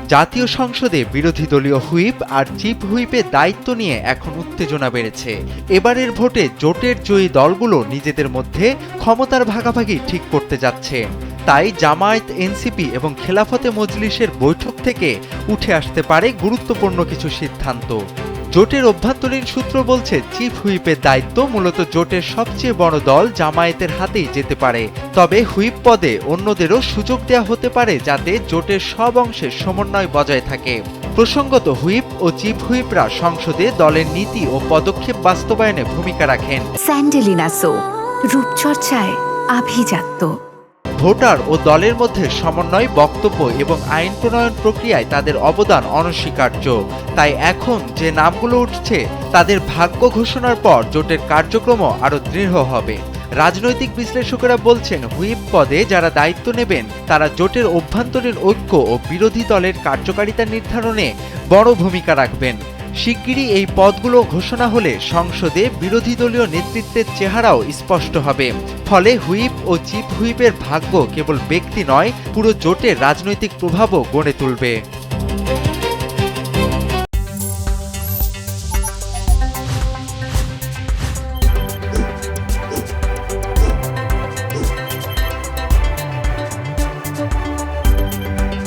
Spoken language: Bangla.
জাতীয় সংসদে বিরোধী দলীয় হুইপ আর চিফ হুইপের দায়িত্ব নিয়ে এখন উত্তেজনা বেড়েছে। এবারের ভোটে জোটের জয়ী দলগুলো নিজেদের মধ্যে ক্ষমতার ভাগাভাগি ঠিক করতে যাচ্ছে। তাই জামায়াত, এনসিপি এবং খেলাফতে মজলিসের বৈঠক থেকে উঠে আসতে পারে গুরুত্বপূর্ণ কিছু সিদ্ধান্ত। জোটের অভ্যন্তরীণ সূত্র বলছে, চিফ হুইপের দায়িত্ব মূলত জোটের সবচেয়ে বড় দল জামায়াতের হাতেই যেতে পারে। তবে হুইপ পদে অন্যদেরও সুযোগ দেওয়া হতে পারে, যাতে জোটের সব অংশের সমন্বয় বজায় থাকে। প্রসঙ্গত, হুইপ ও চিফ হুইপরা সংসদে দলের নীতি ও পদক্ষেপ বাস্তবায়নে ভূমিকা রাখেন। স্যান্ডেলিনা সো, রূপচর্চায় আভিজাত্য। ভোটার ও দলের মধ্যে সমন্বয়, বক্তব্য এবং আইন প্রণয়ন প্রক্রিয়ায় তাদের অবদান অনস্বীকার্য। তাই এখন যে নামগুলো উঠছে, তাদের ভাগ্য ঘোষণার পর জোটের কার্যক্রমও আরও দৃঢ় হবে। রাজনৈতিক বিশ্লেষকেরা বলছেন, হুইপ পদে যারা দায়িত্ব নেবেন তারা জোটের অভ্যন্তরীণ ঐক্য ও বিরোধী দলের কার্যকারিতা নির্ধারণে বড় ভূমিকা রাখবেন। শিগগিরই এই পদগুলো ঘোষণা হলে সংসদে বিরোধী দলীয় নেতৃত্বের চেহারাও স্পষ্ট হবে। ফলে হুইপ ও চিফ হুইপের ভাগ্য কেবল ব্যক্তি নয়, পুরো জোটের রাজনৈতিক প্রভাবও গড়ে তুলবে।